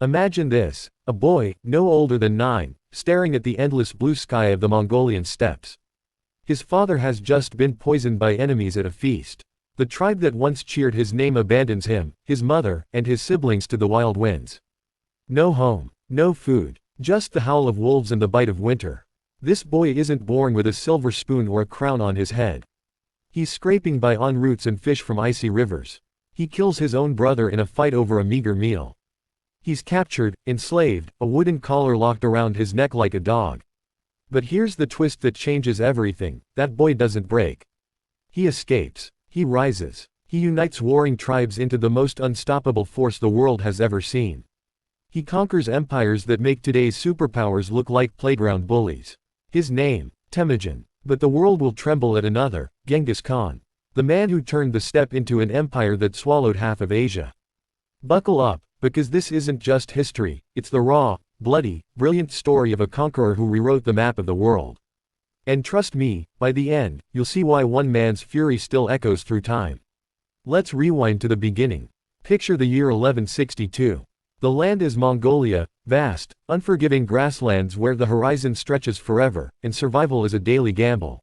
Imagine this, a boy, no older than 9, staring at the endless blue sky of the Mongolian steppes. His father has just been poisoned by enemies at a feast. The tribe that once cheered his name abandons him, his mother, and his siblings to the wild winds. No home, no food, just the howl of wolves and the bite of winter. This boy isn't born with a silver spoon or a crown on his head. He's scraping by on roots and fish from icy rivers. He kills his own brother in a fight over a meager meal. He's captured, enslaved, a wooden collar locked around his neck like a dog. But here's the twist that changes everything: that boy doesn't break. He escapes. He rises. He unites warring tribes into the most unstoppable force the world has ever seen. He conquers empires that make today's superpowers look like playground bullies. His name, Temujin. But the world will tremble at another, Genghis Khan. The man who turned the steppe into an empire that swallowed half of Asia. Buckle up, because this isn't just history, it's the raw, bloody, brilliant story of a conqueror who rewrote the map of the world. And trust me, by the end, you'll see why one man's fury still echoes through time. Let's rewind to the beginning. Picture the year 1162. The land is Mongolia, vast, unforgiving grasslands where the horizon stretches forever, and survival is a daily gamble.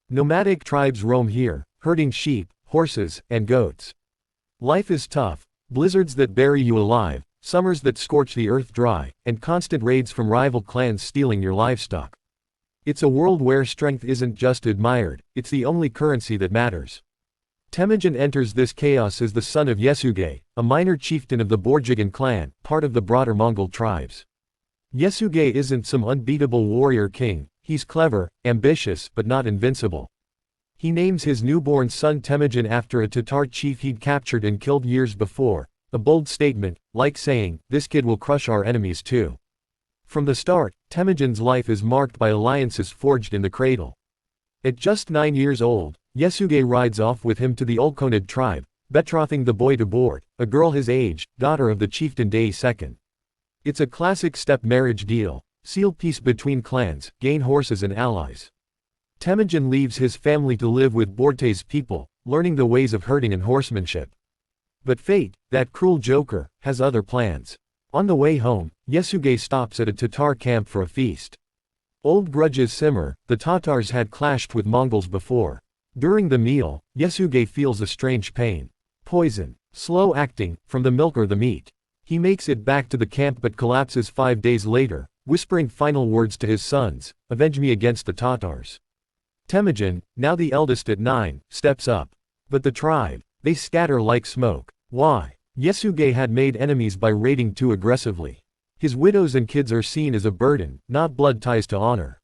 Nomadic tribes roam here, herding sheep, horses, and goats. Life is tough: blizzards that bury you alive, summers that scorch the earth dry, and constant raids from rival clans stealing your livestock. It's a world where strength isn't just admired, it's the only currency that matters. Temujin enters this chaos as the son of Yesugei, a minor chieftain of the Borjigin clan, part of the broader Mongol tribes. Yesugei isn't some unbeatable warrior king, he's clever, ambitious, but not invincible. He names his newborn son Temujin after a Tatar chief he'd captured and killed years before, a bold statement, like saying, "This kid will crush our enemies too." From the start, Temujin's life is marked by alliances forged in the cradle. At just 9 years old, Yesugei rides off with him to the Olkonid tribe, betrothing the boy to Bort, a girl his age, daughter of the chieftain Day II. It's a classic steppe marriage deal: seal peace between clans, gain horses and allies. Temujin leaves his family to live with Borte's people, learning the ways of herding and horsemanship. But fate, that cruel joker, has other plans. On the way home, Yesugei stops at a Tatar camp for a feast. Old grudges simmer: the Tatars had clashed with Mongols before. During the meal, Yesugei feels a strange pain. Poison. Slow acting, from the milk or the meat. He makes it back to the camp but collapses 5 days later, whispering final words to his sons: "Avenge me against the Tatars." Temujin, now the eldest at 9, steps up. But the tribe, they scatter like smoke. Why? Yesugei had made enemies by raiding too aggressively. His widows and kids are seen as a burden, not blood ties to honor.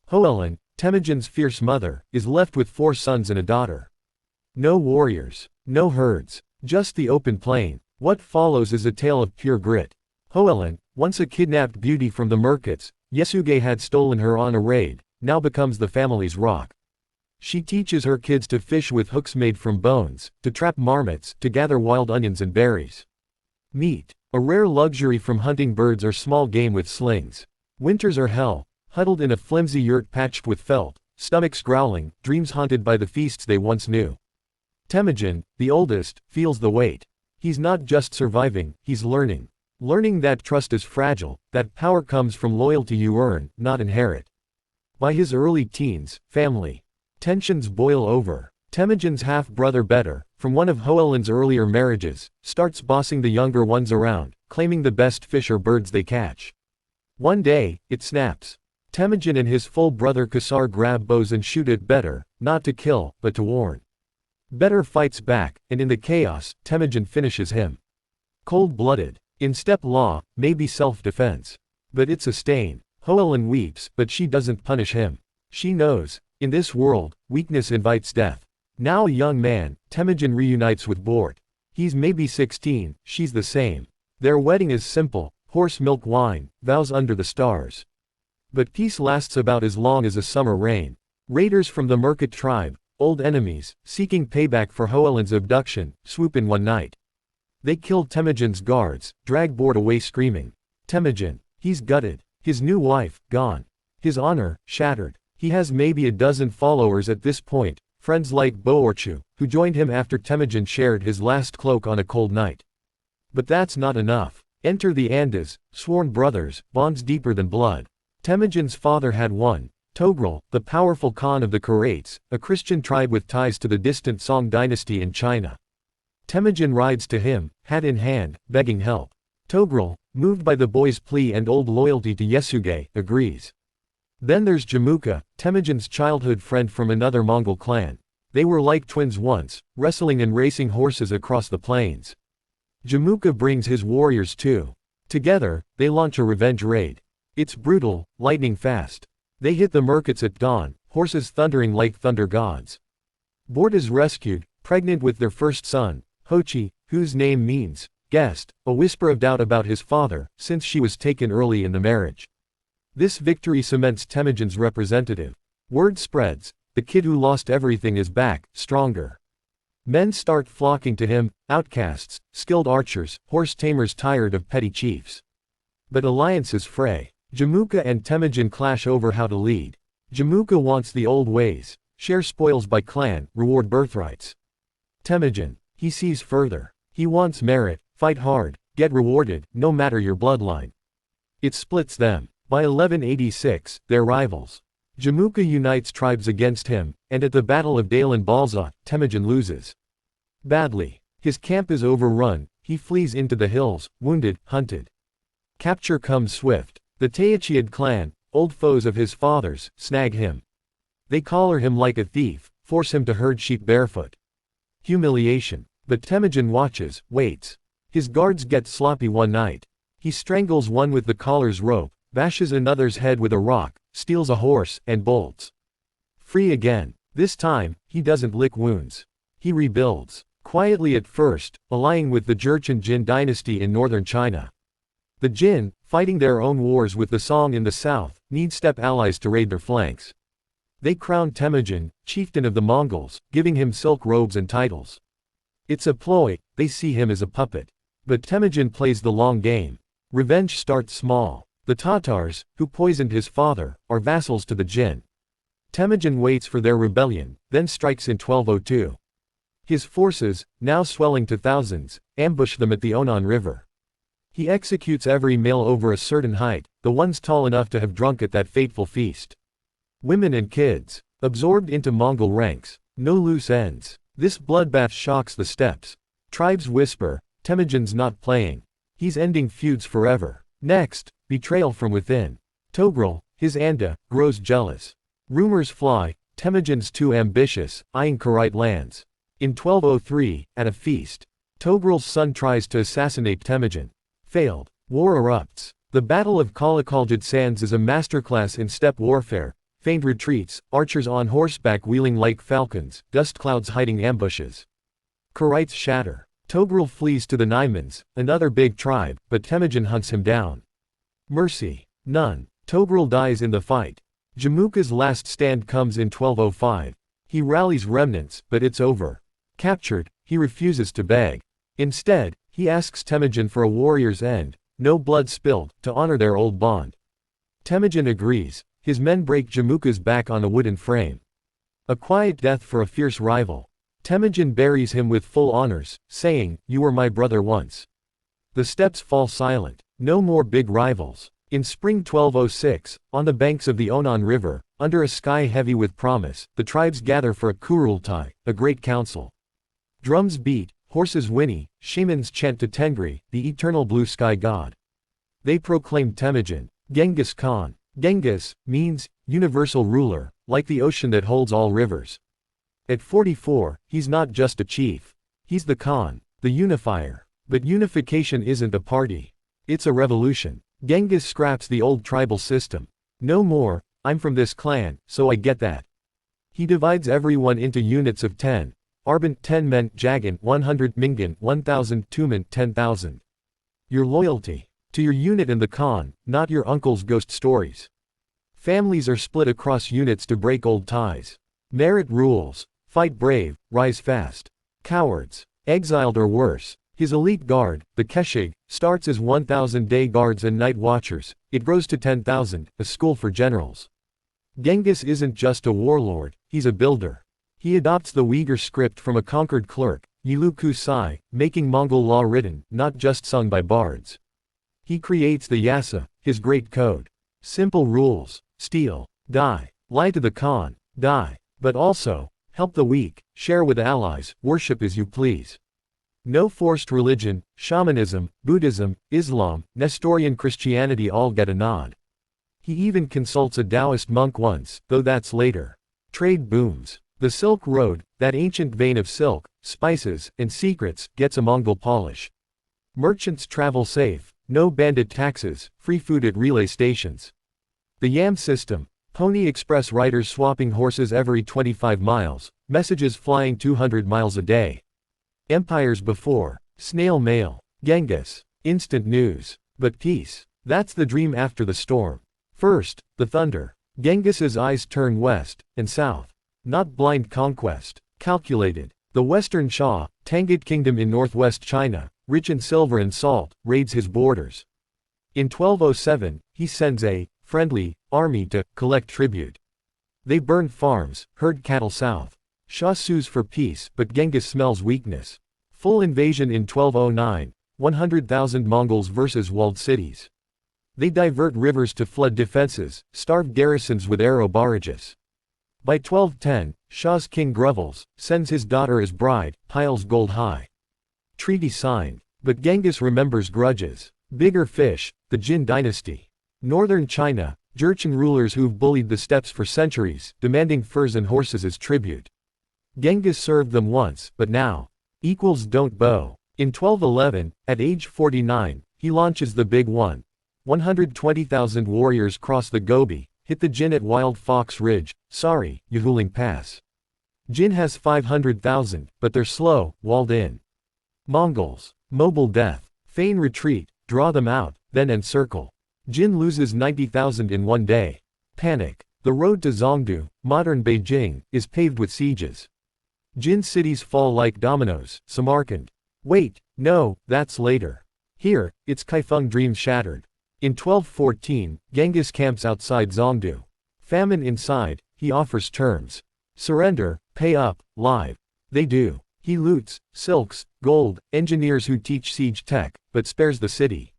Hoelin, Temujin's fierce mother, is left with 4 sons and a daughter. No warriors, no herds, just the open plain. What follows is a tale of pure grit. Hoelin, once a kidnapped beauty from the Merkits, Yesugei had stolen her on a raid, now becomes the family's rock. She teaches her kids to fish with hooks made from bones, to trap marmots, to gather wild onions and berries. Meat, a rare luxury from hunting birds or small game with slings. Winters are hell, huddled in a flimsy yurt patched with felt, stomachs growling, dreams haunted by the feasts they once knew. Temujin, the oldest, feels the weight. He's not just surviving, he's learning. Learning that trust is fragile, that power comes from loyalty you earn, not inherit. By his early teens, family tensions boil over. Temujin's half-brother Better, from one of Hoelin's earlier marriages, starts bossing the younger ones around, claiming the best fish or birds they catch. One day, it snaps. Temujin and his full brother Kasar grab bows and shoot at Better, not to kill, but to warn. Better fights back, and in the chaos, Temujin finishes him. Cold-blooded. In steppe law, maybe self-defense. But it's a stain. Hoelin weeps, but she doesn't punish him. She knows, in this world, weakness invites death. Now a young man, Temujin reunites with Bort. He's maybe 16, she's the same. Their wedding is simple: horse milk wine, vows under the stars. But peace lasts about as long as a summer rain. Raiders from the Merkit tribe, old enemies, seeking payback for Hoelin's abduction, swoop in one night. They kill Temujin's guards, drag Bort away screaming. Temujin, he's gutted. His new wife, gone. His honor, shattered. He has maybe a dozen followers at this point, friends like Boorchu, who joined him after Temujin shared his last cloak on a cold night. But that's not enough. Enter the Andes, sworn brothers, bonds deeper than blood. Temujin's father had one, Togrul, the powerful Khan of the Karates, a Christian tribe with ties to the distant Song dynasty in China. Temujin rides to him, hat in hand, begging help. Togrul, moved by the boy's plea and old loyalty to Yasuge, agrees. Then there's Jamuka, Temujin's childhood friend from another Mongol clan. They were like twins once, wrestling and racing horses across the plains. Jamuka brings his warriors too. Together, they launch a revenge raid. It's brutal, lightning fast. They hit the Merkits at dawn, horses thundering like thunder gods. Bort is rescued, pregnant with their first son, Hochi, whose name means guest, a whisper of doubt about his father, since she was taken early in the marriage. This victory cements Temujin's representative. Word spreads, the kid who lost everything is back, stronger. Men start flocking to him, outcasts, skilled archers, horse tamers tired of petty chiefs. But alliances fray. Jamuka and Temujin clash over how to lead. Jamuka wants the old ways, share spoils by clan, reward birthrights. Temujin, he sees further. He wants merit, fight hard, get rewarded, no matter your bloodline. It splits them. By 1186, they're rivals. Jamuka unites tribes against him, and at the Battle of Dale and Balza, Temujin loses. Badly. His camp is overrun, he flees into the hills, wounded, hunted. Capture comes swift. The Tayachiad clan, old foes of his father's, snag him. They collar him like a thief, force him to herd sheep barefoot. Humiliation. But Temujin watches, waits. His guards get sloppy one night. He strangles one with the collar's rope, bashes another's head with a rock, steals a horse, and bolts. Free again. This time, he doesn't lick wounds. He rebuilds. Quietly at first, allying with the Jurchen Jin dynasty in northern China. The Jin, fighting their own wars with the Song in the south, need steppe allies to raid their flanks. They crown Temujin, chieftain of the Mongols, giving him silk robes and titles. It's a ploy, they see him as a puppet. But Temujin plays the long game. Revenge starts small. The Tatars, who poisoned his father, are vassals to the Jin. Temujin waits for their rebellion, then strikes in 1202. His forces, now swelling to thousands, ambush them at the Onan River. He executes every male over a certain height, the ones tall enough to have drunk at that fateful feast. Women and kids, absorbed into Mongol ranks, no loose ends. This bloodbath shocks the steppes. Tribes whisper, Temujin's not playing. He's ending feuds forever. Next, betrayal from within. Togrul, his Anda, grows jealous. Rumors fly, Temujin's too ambitious, eyeing Karite lands. In 1203, at a feast, Togrul's son tries to assassinate Temujin. Failed. War erupts. The Battle of Kalakaljid Sands is a masterclass in steppe warfare, feigned retreats, archers on horseback wheeling like falcons, dust clouds hiding ambushes. Karites shatter. Togrul flees to the Naimans, another big tribe, but Temujin hunts him down. Mercy. None. Togrul dies in the fight. Jamuka's last stand comes in 1205. He rallies remnants, but it's over. Captured, he refuses to beg. Instead, he asks Temujin for a warrior's end, no blood spilled, to honor their old bond. Temujin agrees. His men break Jamuka's back on a wooden frame. A quiet death for a fierce rival. Temujin buries him with full honors, saying, "You were my brother once." The steppes fall silent. No more big rivals. In spring 1206, on the banks of the Onan River, under a sky heavy with promise, the tribes gather for a Kurultai, a great council. Drums beat, horses whinny, shamans chant to Tengri, the eternal blue sky god. They proclaim Temujin, Genghis Khan. Genghis means universal ruler, like the ocean that holds all rivers. At 44, he's not just a chief. He's the Khan, the unifier. But unification isn't a party. It's a revolution. Genghis scraps the old tribal system. No more, I'm from this clan, so I get that. He divides everyone into units of 10. Arbant 10 men, Jagan 100, Mingan 1000, Tumen 10,000. Your loyalty to your unit and the Khan, not your uncle's ghost stories. Families are split across units to break old ties. Merit rules. Fight brave, rise fast. Cowards, exiled or worse. His elite guard, the Keshig, starts as 1,000 day guards and night watchers. It grows to 10,000, a school for generals. Genghis isn't just a warlord, he's a builder. He adopts the Uyghur script from a conquered clerk, Yilu Kusai, making Mongol law written, not just sung by bards. He creates the Yasa, his great code. Simple rules: steal, die, lie to the Khan, die, but also, help the weak, share with allies, worship as you please. No forced religion, shamanism, Buddhism, Islam, Nestorian Christianity all get a nod. He even consults a Taoist monk once, though that's later. Trade booms. The Silk Road, that ancient vein of silk, spices, and secrets, gets a Mongol polish. Merchants travel safe, no bandit taxes, free food at relay stations. The Yam system, Pony Express riders swapping horses every 25 miles, messages flying 200 miles a day. Empires before, snail mail, Genghis, instant news. But peace, that's the dream after the storm. First, the thunder. Genghis's eyes turn west and south. Not blind conquest, calculated. The Western Shah, Tangut Kingdom in northwest China, rich in silver and salt, raids his borders. In 1207, he sends a friendly army to collect tribute. They burn farms, herd cattle south. Shah sues for peace, but Genghis smells weakness. Full invasion in 1209, 100,000 Mongols versus walled cities. They divert rivers to flood defenses, starve garrisons with arrow barrages. By 1210, Shah's king grovels, sends his daughter as bride, piles gold high. Treaty signed. But Genghis remembers grudges. Bigger fish, the Jin dynasty. Northern China, Jurchen rulers who've bullied the steppes for centuries, demanding furs and horses as tribute. Genghis served them once, but now, equals don't bow. In 1211, at age 49, he launches the Big One. 120,000 warriors cross the Gobi, hit the Jin at Wild Fox Ridge, Yahuling Pass. Jin has 500,000, but they're slow, walled in. Mongols, mobile death, feign retreat, draw them out, then encircle. Jin loses 90,000 in one day. Panic. The road to Zhongdu, modern Beijing, is paved with sieges. Jin cities fall like dominoes. Samarkand. Wait, no, that's later. Here, it's Kaifeng dreams shattered. In 1214, Genghis camps outside Zhongdu. Famine inside, he offers terms. Surrender, pay up, live. They do. He loots, silks, gold, engineers who teach siege tech, but spares the city.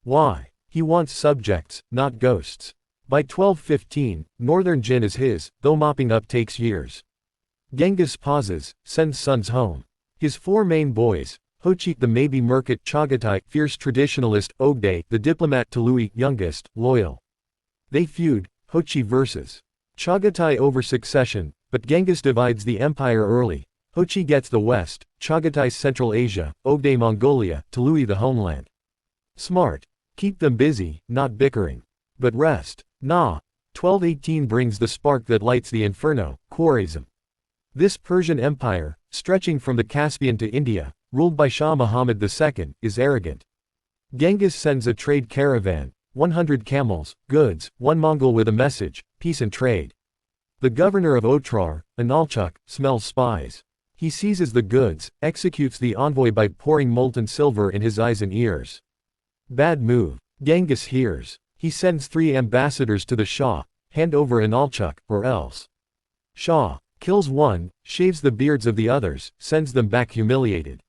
Why? He wants subjects, not ghosts. By 1215, northern Jin is his, though mopping up takes years. Genghis pauses, sends sons home. His four main boys, Hochi the maybe Merkit Chagatai, fierce traditionalist, Ogde, the diplomat Tului, youngest, loyal. They feud, Hochi versus Chagatai over succession, but Genghis divides the empire early. Hochi gets the west, Chagatai Central Asia, Ogde Mongolia, Tului the homeland. Smart. Keep them busy, not bickering. But rest. Nah. 1218 brings the spark that lights the inferno, Khwarezm. This Persian empire, stretching from the Caspian to India, ruled by Shah Muhammad II, is arrogant. Genghis sends a trade caravan, 100 camels, goods, one Mongol with a message, peace and trade. The governor of Otrar, Analchuk, smells spies. He seizes the goods, executes the envoy by pouring molten silver in his eyes and ears. Bad move. Genghis hears. He sends 3 ambassadors to the Shah, hand over Analchuk, or else. Shah kills one, shaves the beards of the others, sends them back humiliated.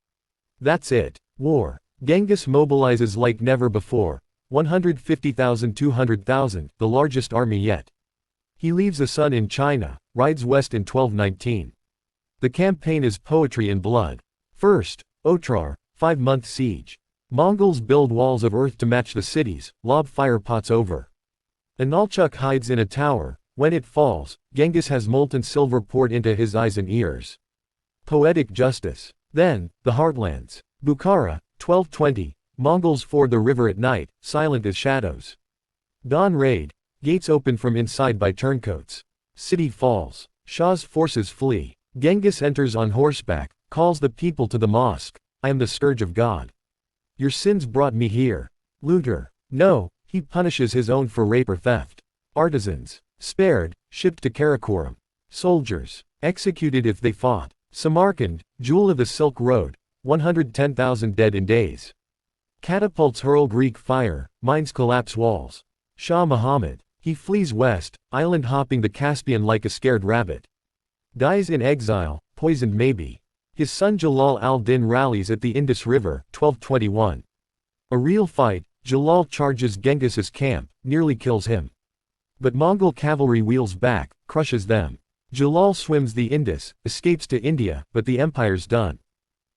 That's it. War. Genghis mobilizes like never before. 150,000 200,000, the largest army yet. He leaves a son in China, rides west in 1219. The campaign is poetry and blood. First, Otrar, 5-month siege. Mongols build walls of earth to match the cities, lob fire pots over. Analchuk hides in a tower. When it falls, Genghis has molten silver poured into his eyes and ears. Poetic justice. Then, the heartlands. Bukhara, 1220. Mongols ford the river at night, silent as shadows. Dawn raid. Gates open from inside by turncoats. City falls. Shah's forces flee. Genghis enters on horseback, calls the people to the mosque. I am the scourge of God. Your sins brought me here. Looter. No, he punishes his own for rape or theft. Artisans. Spared, shipped to Karakoram. Soldiers. Executed if they fought. Samarkand, jewel of the Silk Road. 110,000 dead in days. Catapults hurl Greek fire, mines collapse walls. Shah Muhammad. He flees west, island hopping the Caspian like a scared rabbit. Dies in exile, poisoned maybe. His son Jalal al-Din rallies at the Indus River, 1221. A real fight, Jalal charges Genghis's camp, nearly kills him. But Mongol cavalry wheels back, crushes them. Jalal swims the Indus, escapes to India, but the empire's done.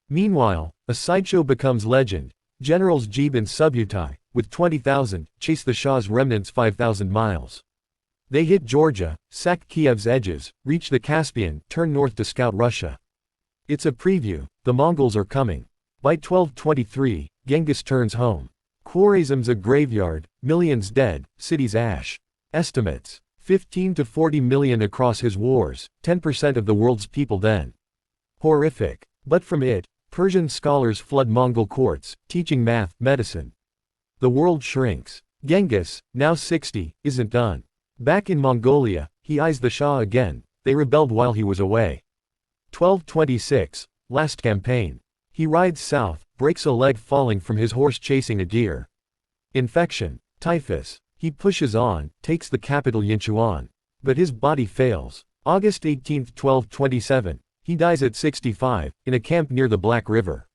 Meanwhile, a sideshow becomes legend. Generals Jeeb and Subutai, with 20,000, chase the Shah's remnants 5,000 miles. They hit Georgia, sack Kiev's edges, reach the Caspian, turn north to scout Russia. It's a preview, the Mongols are coming. By 1223, Genghis turns home. Khwarezm's a graveyard, millions dead, cities ash. Estimates: 15 to 40 million across his wars, 10% of the world's people then. Horrific. But from it, Persian scholars flood Mongol courts, teaching math, medicine. The world shrinks. Genghis, now 60, isn't done. Back in Mongolia, he eyes the Shah again. They rebelled while he was away. 1226, last campaign. He rides south, breaks a leg falling from his horse chasing a deer. Infection, typhus. He pushes on, takes the capital Yinchuan. But his body fails. August 18, 1227. He dies at 65, in a camp near the Black River.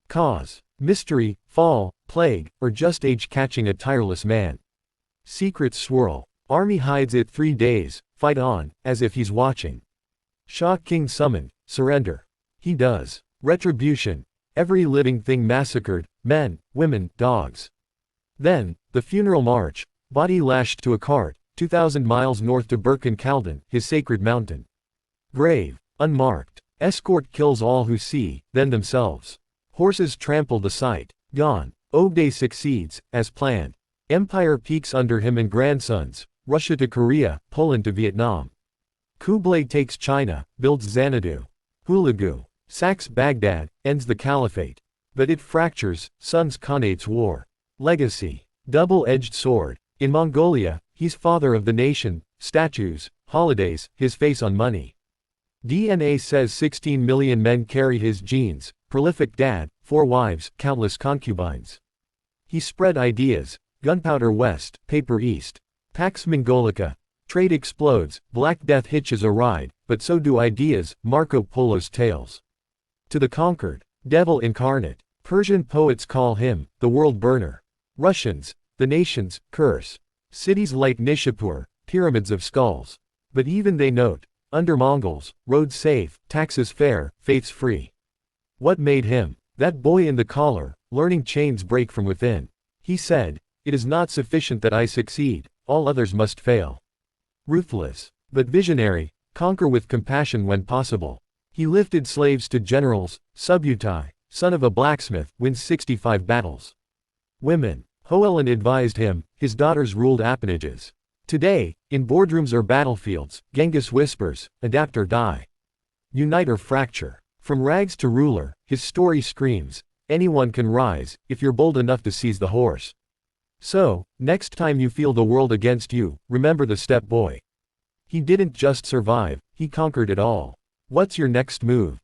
Cause: mystery, fall, plague, or just age catching a tireless man. Secrets swirl. Army hides it 3 days, fight on, as if he's watching. Shah king summoned, surrender. He does. Retribution. Every living thing massacred, men, women, dogs. Then, the funeral march, body lashed to a cart, 2,000 miles north to Burkhan-Khaldun, his sacred mountain. Grave, unmarked. Escort kills all who see, then themselves. Horses trample the site. Gone. Ogday succeeds, as planned. Empire peaks under him and grandsons, Russia to Korea, Poland to Vietnam. Kublai takes China, builds Xanadu. Hulagu sacks Baghdad, ends the caliphate. But it fractures, sons Khanate's war. Legacy. Double-edged sword. In Mongolia, he's father of the nation, statues, holidays, his face on money. DNA says 16 million men carry his genes, prolific dad, 4 wives, countless concubines. He spread ideas, gunpowder west, paper east. Pax Mongolica. Trade explodes, Black Death hitches a ride, but so do ideas, Marco Polo's tales. To the conquered, devil incarnate. Persian poets call him, the world burner. Russians, the nation's curse. Cities like Nishapur, pyramids of skulls. But even they note, under Mongols, roads safe, taxes fair, faiths free. What made him? That boy in the collar, learning chains break from within. He said, "It is not sufficient that I succeed, all others must fail." Ruthless, but visionary, conquer with compassion when possible. He lifted slaves to generals, Subutai, son of a blacksmith, wins 65 battles. Women. Hoelin advised him, his daughters ruled appanages. Today, in boardrooms or battlefields, Genghis whispers, adapt or die. Unite or fracture. From rags to ruler, his story screams, anyone can rise, if you're bold enough to seize the horse. So, next time you feel the world against you, remember the steppe boy. He didn't just survive, he conquered it all. What's your next move?